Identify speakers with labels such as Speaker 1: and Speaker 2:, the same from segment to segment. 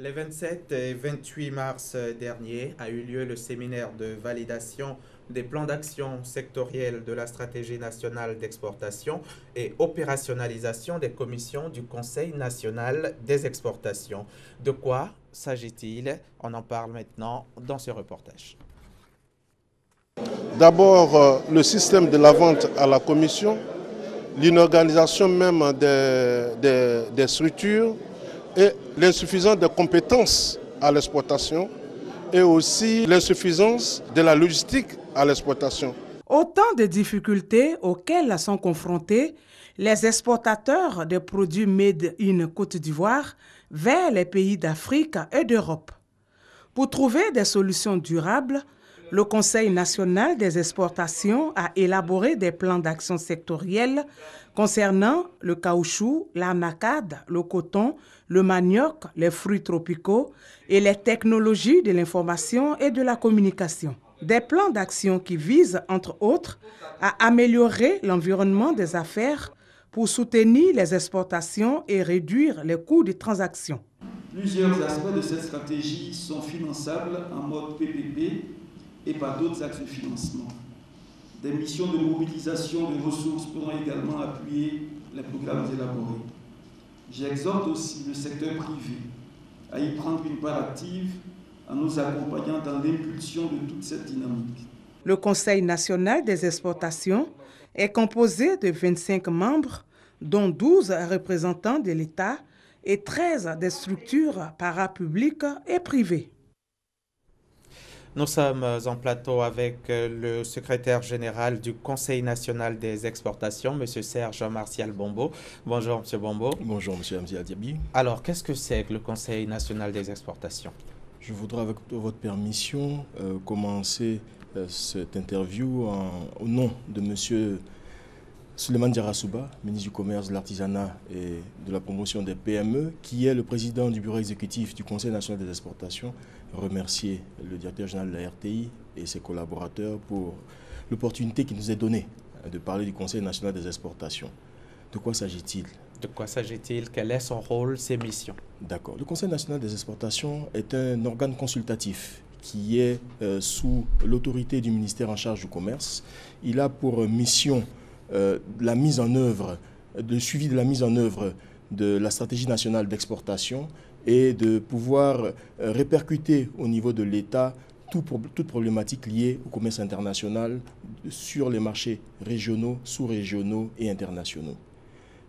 Speaker 1: Les 27 et 28 mars dernier a eu lieu le séminaire de validation des plans d'action sectoriels de la stratégie nationale d'exportation et opérationnalisation des commissions du Conseil national des exportations. De quoi s'agit-il? On en parle maintenant dans ce reportage.
Speaker 2: D'abord, le système de la vente à la commission, l'inorganisation même des structures et l'insuffisance des compétences à l'exportation et aussi l'insuffisance de la logistique à l'exportation.
Speaker 3: Autant de difficultés auxquelles sont confrontés les exportateurs des produits made in Côte d'Ivoire vers les pays d'Afrique et d'Europe. Pour trouver des solutions durables, le Conseil national des exportations a élaboré des plans d'action sectoriels concernant le caoutchouc, l'anacade, le coton, le manioc, les fruits tropicaux et les technologies de l'information et de la communication. Des plans d'action qui visent, entre autres, à améliorer l'environnement des affaires pour soutenir les exportations et réduire les coûts de transaction.
Speaker 4: Plusieurs aspects de cette stratégie sont finançables en mode PPP et par d'autres axes de financement. Des missions de mobilisation de ressources pourront également appuyer les programmes élaborés. J'exhorte aussi le secteur privé à y prendre une part active en nous accompagnant dans l'impulsion de toute cette dynamique.
Speaker 3: Le Conseil national des exportations est composé de 25 membres, dont 12 représentants de l'État et 13 des structures parapubliques et privées.
Speaker 1: Nous sommes en plateau avec le secrétaire général du Conseil national des exportations, M. Serge Martial Bombo. Bonjour, M. Bombo.
Speaker 5: Bonjour, M. Hamzi Diaby.
Speaker 1: Alors, qu'est-ce que c'est que le Conseil national des exportations?
Speaker 5: Je voudrais, avec votre permission, commencer cette interview au nom de M. Souleymane Diarra-Souba, ministre du Commerce, de l'Artisanat et de la Promotion des PME, qui est le président du bureau exécutif du Conseil national des exportations, remercier le directeur général de la RTI et ses collaborateurs pour l'opportunité qui nous est donnée de parler du Conseil national des exportations. De quoi s'agit-il?
Speaker 1: De quoi s'agit-il? Quel est son rôle, ses missions?
Speaker 5: D'accord. Le Conseil national des exportations est un organe consultatif qui est sous l'autorité du ministère en charge du commerce. Il a pour mission la mise en œuvre, le suivi de la mise en œuvre de la stratégie nationale d'exportation et de pouvoir répercuter au niveau de l'État toute problématique liée au commerce international sur les marchés régionaux, sous-régionaux et internationaux.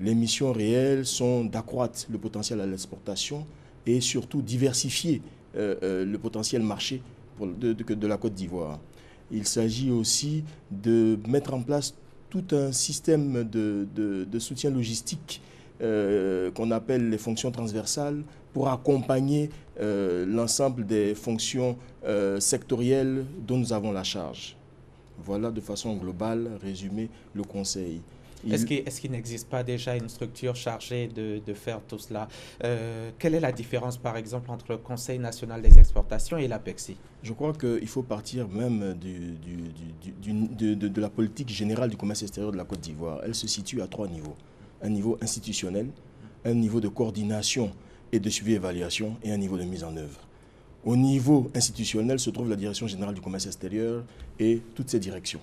Speaker 5: Les missions réelles sont d'accroître le potentiel à l'exportation et surtout diversifier le potentiel marché de la Côte d'Ivoire. Il s'agit aussi de mettre en place tout un système de soutien logistique qu'on appelle les fonctions transversales pour accompagner l'ensemble des fonctions sectorielles dont nous avons la charge. Voilà de façon globale, résumé, le Conseil.
Speaker 1: Est-ce qu'il n'existe pas déjà une structure chargée de faire tout cela? Quelle est la différence, par exemple, entre le Conseil national des exportations et l'APEXI?
Speaker 5: Je crois qu'il faut partir même de la politique générale du commerce extérieur de la Côte d'Ivoire. Elle se situe à 3 niveaux. Un niveau institutionnel, un niveau de coordination et de suivi-évaluation et un niveau de mise en œuvre. Au niveau institutionnel se trouve la Direction générale du commerce extérieur et toutes ses directions.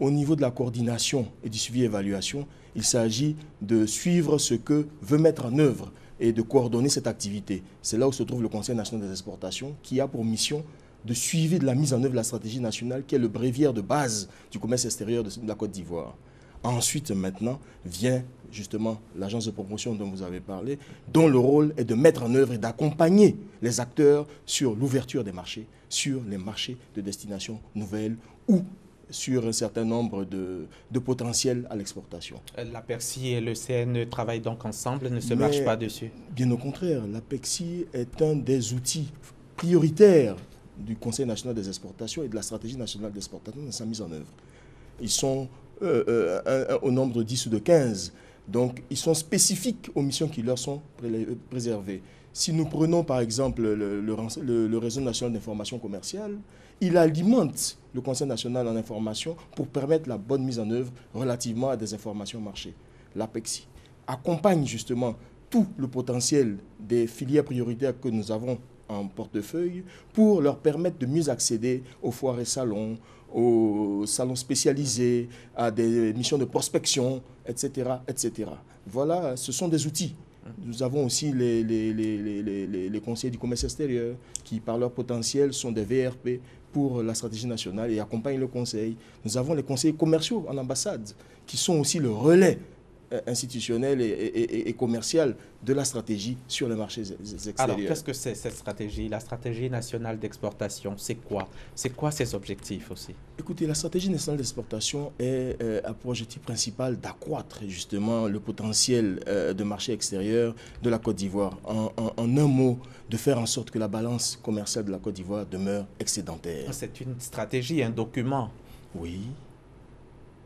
Speaker 5: Au niveau de la coordination et du suivi-évaluation, il s'agit de suivre ce que veut mettre en œuvre et de coordonner cette activité. C'est là où se trouve le Conseil national des exportations qui a pour mission de suivi de la mise en œuvre de la stratégie nationale qui est le bréviaire de base du commerce extérieur de la Côte d'Ivoire. Ensuite, maintenant, vient justement l'agence de promotion dont vous avez parlé, dont le rôle est de mettre en œuvre et d'accompagner les acteurs sur l'ouverture des marchés, sur les marchés de destination nouvelle ou sur un certain nombre de potentiels à l'exportation.
Speaker 1: L'APEXI et le CNE travaillent donc ensemble, ne se marchent pas dessus? Bien
Speaker 5: au contraire, l'APEXI est un des outils prioritaires du Conseil national des exportations et de la stratégie nationale d'exportation dans sa mise en œuvre. Ils sont au nombre de 10 ou de 15, donc ils sont spécifiques aux missions qui leur sont préservées. Si nous prenons par exemple le réseau national d'information commerciale, il alimente le Conseil national en information pour permettre la bonne mise en œuvre relativement à des informations marché. L'APEXI accompagne justement tout le potentiel des filières prioritaires que nous avons en portefeuille pour leur permettre de mieux accéder aux foires et salons, aux salons spécialisés, à des missions de prospection, etc., etc. Voilà, ce sont des outils. Nous avons aussi les conseillers du commerce extérieur qui, par leur potentiel, sont des VRP pour la stratégie nationale et accompagnent le conseil. Nous avons les conseillers commerciaux en ambassade qui sont aussi le relais institutionnel et commercial de la stratégie sur les marchés extérieurs.
Speaker 1: Alors, qu'est-ce que c'est cette stratégie? La stratégie nationale d'exportation, c'est quoi? C'est quoi ses objectifs aussi?
Speaker 5: Écoutez, la stratégie nationale d'exportation a pour objectif principal d'accroître justement le potentiel de marché extérieur de la Côte d'Ivoire. En un mot, de faire en sorte que la balance commerciale de la Côte d'Ivoire demeure excédentaire.
Speaker 1: C'est une stratégie, un document.
Speaker 5: Oui.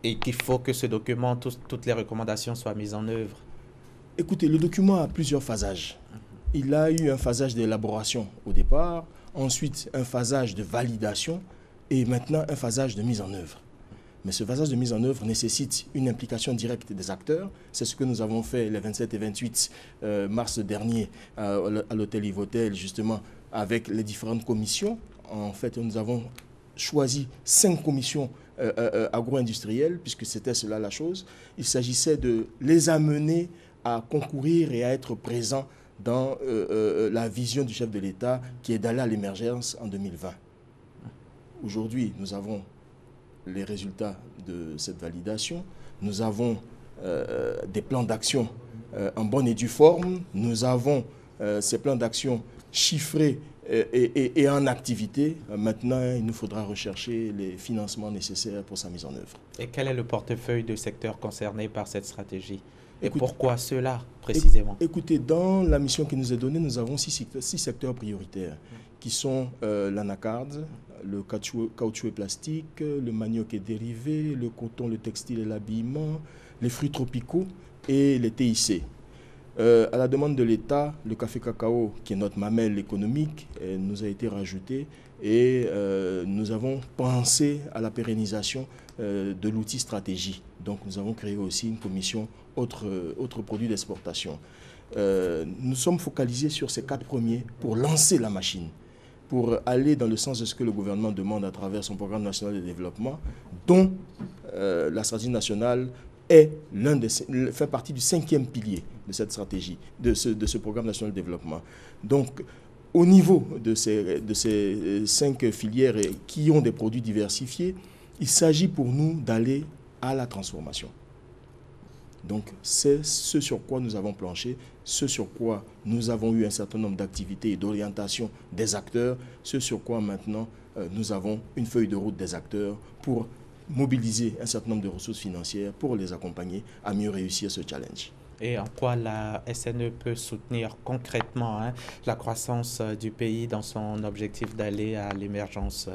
Speaker 1: Et qu'il faut que ce document, toutes les recommandations soient mises en œuvre.
Speaker 5: Écoutez, le document a plusieurs phasages. Il a eu un phasage d'élaboration au départ, ensuite un phasage de validation et maintenant un phasage de mise en œuvre. Mais ce phasage de mise en œuvre nécessite une implication directe des acteurs. C'est ce que nous avons fait les 27 et 28 mars dernier à l'hôtel Ivotel, justement, avec les différentes commissions. En fait, nous avons choisi 5 commissions agro-industrielles, puisque c'était cela la chose. Il s'agissait de les amener à concourir et à être présents dans la vision du chef de l'État qui est d'aller à l'émergence en 2020. Aujourd'hui, nous avons les résultats de cette validation. Nous avons des plans d'action en bonne et due forme. Nous avons ces plans d'action chiffrés et en activité. Maintenant, il nous faudra rechercher les financements nécessaires pour sa mise en œuvre.
Speaker 1: Et quel est le portefeuille de secteurs concernés par cette stratégie? Et pourquoi cela, précisément?
Speaker 5: Écoutez, dans la mission qui nous est donnée, nous avons 6 secteurs prioritaires qui sont l'anacarde, le caoutchouc et plastique, le manioc et dérivés, le coton, le textile et l'habillement, les fruits tropicaux et les TIC. À la demande de l'État, le café-cacao, qui est notre mamelle économique, nous a été rajouté et nous avons pensé à la pérennisation de l'outil stratégie. Donc nous avons créé aussi une commission autres produits d'exportation. Nous sommes focalisés sur ces 4 premiers pour lancer la machine, pour aller dans le sens de ce que le gouvernement demande à travers son programme national de développement, dont la stratégie nationale fait partie du 5e pilier de cette stratégie, de ce programme national de développement. Donc, au niveau de ces 5 filières qui ont des produits diversifiés, il s'agit pour nous d'aller à la transformation. Donc, c'est ce sur quoi nous avons planché, ce sur quoi nous avons eu un certain nombre d'activités et d'orientation des acteurs, ce sur quoi maintenant nous avons une feuille de route des acteurs pour mobiliser un certain nombre de ressources financières pour les accompagner à mieux réussir ce challenge.
Speaker 1: Et en quoi la SNE peut soutenir concrètement la croissance du pays dans son objectif d'aller à l'émergence?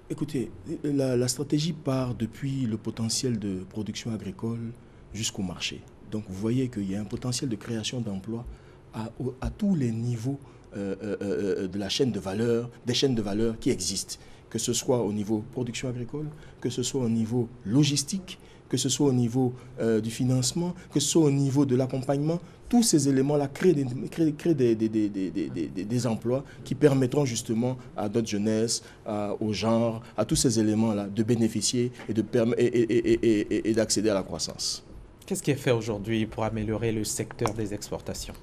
Speaker 5: Écoutez, la stratégie part depuis le potentiel de production agricole jusqu'au marché. Donc vous voyez qu'il y a un potentiel de création d'emplois à tous les niveaux de la chaîne de valeur, des chaînes de valeur qui existent, que ce soit au niveau production agricole, que ce soit au niveau logistique, que ce soit au niveau du financement, que ce soit au niveau de l'accompagnement. Tous ces éléments-là créent des emplois qui permettront justement à notre jeunesse, au genre, à tous ces éléments-là de bénéficier et d'accéder à la croissance.
Speaker 1: Qu'est-ce qui est fait aujourd'hui pour améliorer le secteur des exportations?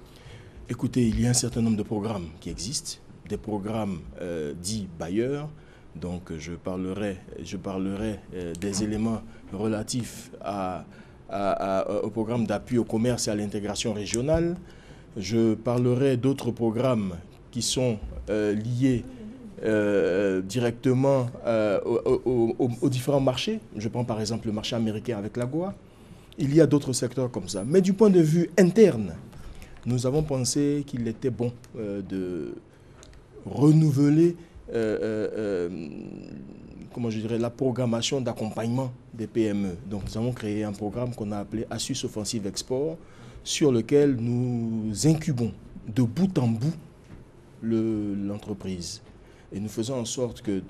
Speaker 5: Écoutez, il y a un certain nombre de programmes qui existent, des programmes dits bailleurs. Donc je parlerai des éléments relatifs au programme d'appui au commerce et à l'intégration régionale. Je parlerai d'autres programmes qui sont liés directement aux différents marchés. Je prends par exemple le marché américain avec l'AGOA. Il y a d'autres secteurs comme ça. Mais du point de vue interne, nous avons pensé qu'il était bon de renouveler la programmation d'accompagnement des PME. Donc nous avons créé un programme qu'on a appelé Asus Offensive Export, sur lequel nous incubons de bout en bout l'entreprise. Et nous faisons en sorte que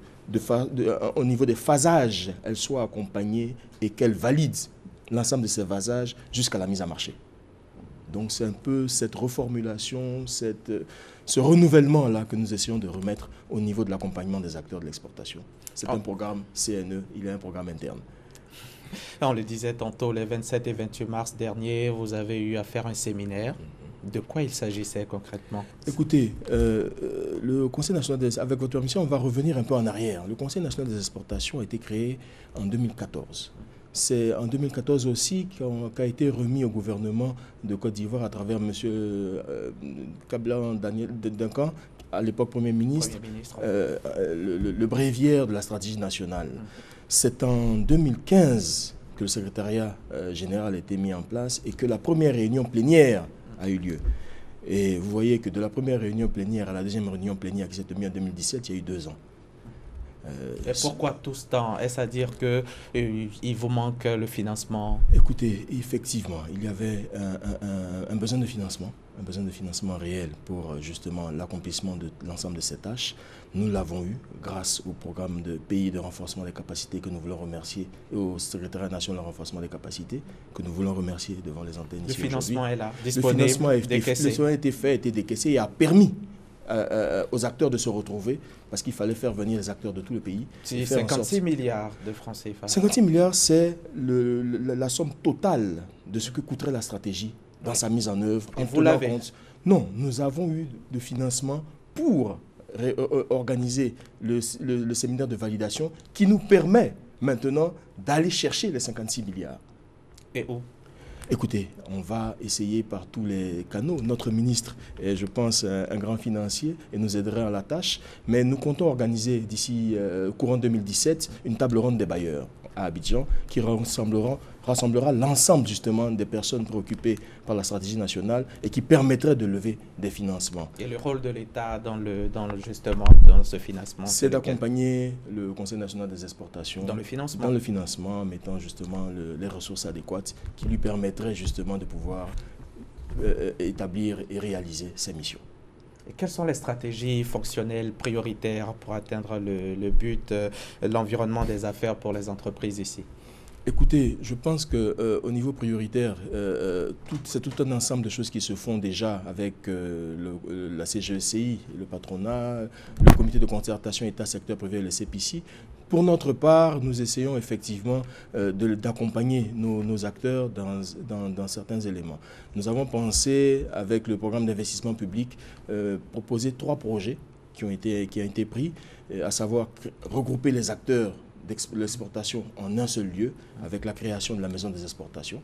Speaker 5: au niveau des phasages, elle soit accompagnée et qu'elle valide l'ensemble de ces phasages jusqu'à la mise en marché. Donc c'est un peu cette reformulation, ce renouvellement-là que nous essayons de remettre au niveau de l'accompagnement des acteurs de l'exportation. C'est un programme CNE, il est un programme interne.
Speaker 1: On le disait tantôt, les 27 et 28 mars dernier, vous avez eu à faire un séminaire. De quoi il s'agissait concrètement?
Speaker 5: Écoutez, le Conseil national avec votre permission, on va revenir un peu en arrière. Le Conseil national des exportations a été créé en 2014. C'est en 2014 aussi qu'a été remis au gouvernement de Côte d'Ivoire à travers M. Kablan Daniel Duncan, à l'époque Premier ministre, le bréviaire de la stratégie nationale. C'est en 2015 que le secrétariat général a été mis en place et que la première réunion plénière a eu lieu. Et vous voyez que de la première réunion plénière à la deuxième réunion plénière qui s'est tenue en 2017, il y a eu 2 ans.
Speaker 1: Et pourquoi tout ce temps? Est-ce à dire qu'il vous manque le financement?
Speaker 5: Écoutez, effectivement, il y avait un besoin de financement réel pour justement l'accomplissement de l'ensemble de ces tâches. Nous l'avons eu grâce au programme de pays de renforcement des capacités que nous voulons remercier et au secrétariat national de renforcement des capacités que nous voulons remercier devant les antennes.
Speaker 1: Le financement est là,
Speaker 5: disponible, le financement a été fait, a été décaissé et a permis aux acteurs de se retrouver parce qu'il fallait faire venir les acteurs de tout le pays.
Speaker 1: 56 milliards de francs CFA.
Speaker 5: 56 milliards, c'est la somme totale de ce que coûterait la stratégie dans sa mise en œuvre.
Speaker 1: Et vous l'avez?
Speaker 5: Non, nous avons eu de financement pour organiser le séminaire de validation qui nous permet maintenant d'aller chercher les 56 milliards.
Speaker 1: Et où?
Speaker 5: Écoutez, on va essayer par tous les canaux. Notre ministre est, je pense, un grand financier et nous aidera à la tâche. Mais nous comptons organiser d'ici courant 2017 une table ronde des bailleurs à Abidjan qui rassemblera l'ensemble justement des personnes préoccupées par la stratégie nationale et qui permettrait de lever des financements.
Speaker 1: Et le rôle de l'État justement dans ce financement?
Speaker 5: C'est d'accompagner le Conseil national des exportations
Speaker 1: dans le financement.
Speaker 5: Dans le financement, en mettant justement les ressources adéquates qui lui permettraient justement de pouvoir établir et réaliser ses missions.
Speaker 1: Et quelles sont les stratégies fonctionnelles prioritaires pour atteindre le but, l'environnement des affaires pour les entreprises ici?
Speaker 5: Écoutez, je pense qu'au niveau prioritaire, c'est tout un ensemble de choses qui se font déjà avec la CGECI, le patronat, le comité de concertation État-secteur privé et le CPC. Pour notre part, nous essayons effectivement d'accompagner nos acteurs dans certains éléments. Nous avons pensé, avec le programme d'investissement public, proposer 3 projets qui ont été pris, à savoir regrouper les acteurs de l'exportation en un seul lieu, avec la création de la maison des exportations.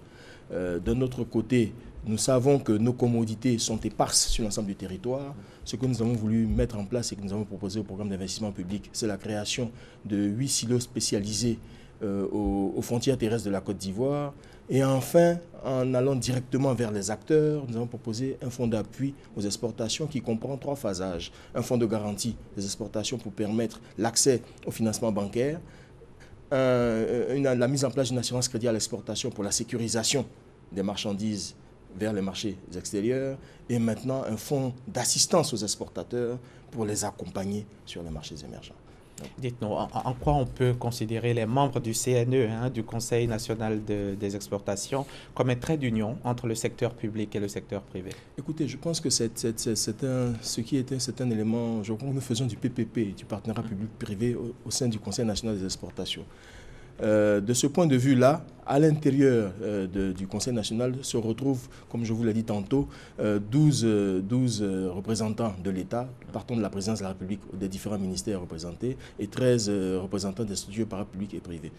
Speaker 5: D'un autre côté, nous savons que nos commodités sont éparses sur l'ensemble du territoire. Ce que nous avons voulu mettre en place et que nous avons proposé au programme d'investissement public, c'est la création de 8 silos spécialisés aux frontières terrestres de la Côte d'Ivoire. Et enfin, en allant directement vers les acteurs, nous avons proposé un fonds d'appui aux exportations qui comprend 3 phasages. Un fonds de garantie des exportations pour permettre l'accès au financement bancaire, la mise en place d'une assurance crédit à l'exportation pour la sécurisation des marchandises vers les marchés extérieurs et maintenant un fonds d'assistance aux exportateurs pour les accompagner sur les marchés émergents.
Speaker 1: Dites-nous, en quoi on peut considérer les membres du CNE, du Conseil national des exportations, comme un trait d'union entre le secteur public et le secteur privé?
Speaker 5: Écoutez, je pense que c'est un élément, je crois que nous faisons du PPP, du partenariat public-privé au sein du Conseil national des exportations. De ce point de vue-là, à l'intérieur du Conseil national se retrouvent, comme je vous l'ai dit tantôt, 12 représentants de l'État, partant de la présidence de la République, des différents ministères représentés, et 13 représentants des structures parapubliques et privées.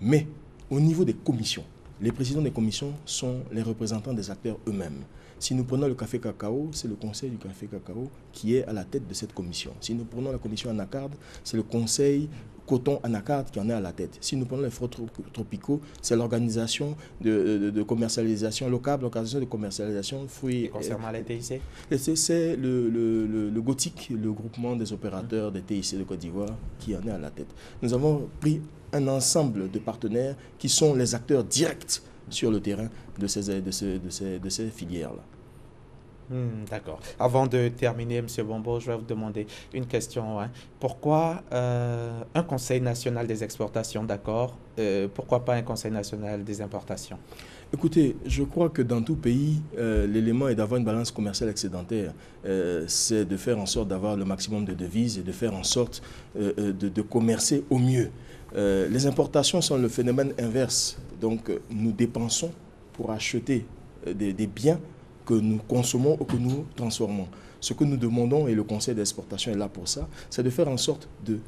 Speaker 5: Mais au niveau des commissions, les présidents des commissions sont les représentants des acteurs eux-mêmes. Si nous prenons le café cacao, c'est le conseil du café cacao qui est à la tête de cette commission. Si nous prenons la commission anacarde, c'est le conseil coton anacarde qui en est à la tête. Si nous prenons les fruits tropicaux, c'est l'organisation de commercialisation locale, l'organisation de commercialisation fruits.
Speaker 1: Concernant les TIC?
Speaker 5: C'est le GOTIC, le groupement des opérateurs des TIC de Côte d'Ivoire, qui en est à la tête. Nous avons pris un ensemble de partenaires qui sont les acteurs directs sur le terrain de ces filières-là.
Speaker 1: D'accord. Avant de terminer, M. Bombo, je vais vous demander une question. Pourquoi un Conseil national des exportations, d'accord? Pourquoi pas un Conseil national des importations?
Speaker 5: Écoutez, je crois que dans tout pays, l'élément est d'avoir une balance commerciale excédentaire. C'est de faire en sorte d'avoir le maximum de devises et de faire en sorte de commercer au mieux. Les importations sont le phénomène inverse. Donc, nous dépensons pour acheter des biens que nous consommons ou que nous transformons. Ce que nous demandons, et le Conseil d'exportation est là pour ça, c'est de faire en sorte de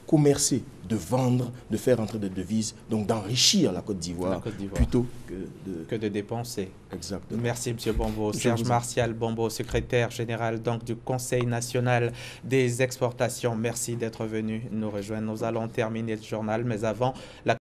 Speaker 5: commercer, de vendre, de faire entrer des devises, donc d'enrichir la Côte d'Ivoire plutôt que de
Speaker 1: dépenser.
Speaker 5: Exactement.
Speaker 1: Merci M. Bombo. Serge Martial Bombo, secrétaire général donc, du Conseil national des exportations. Merci d'être venu nous rejoindre. Nous allons terminer le journal, mais avant, la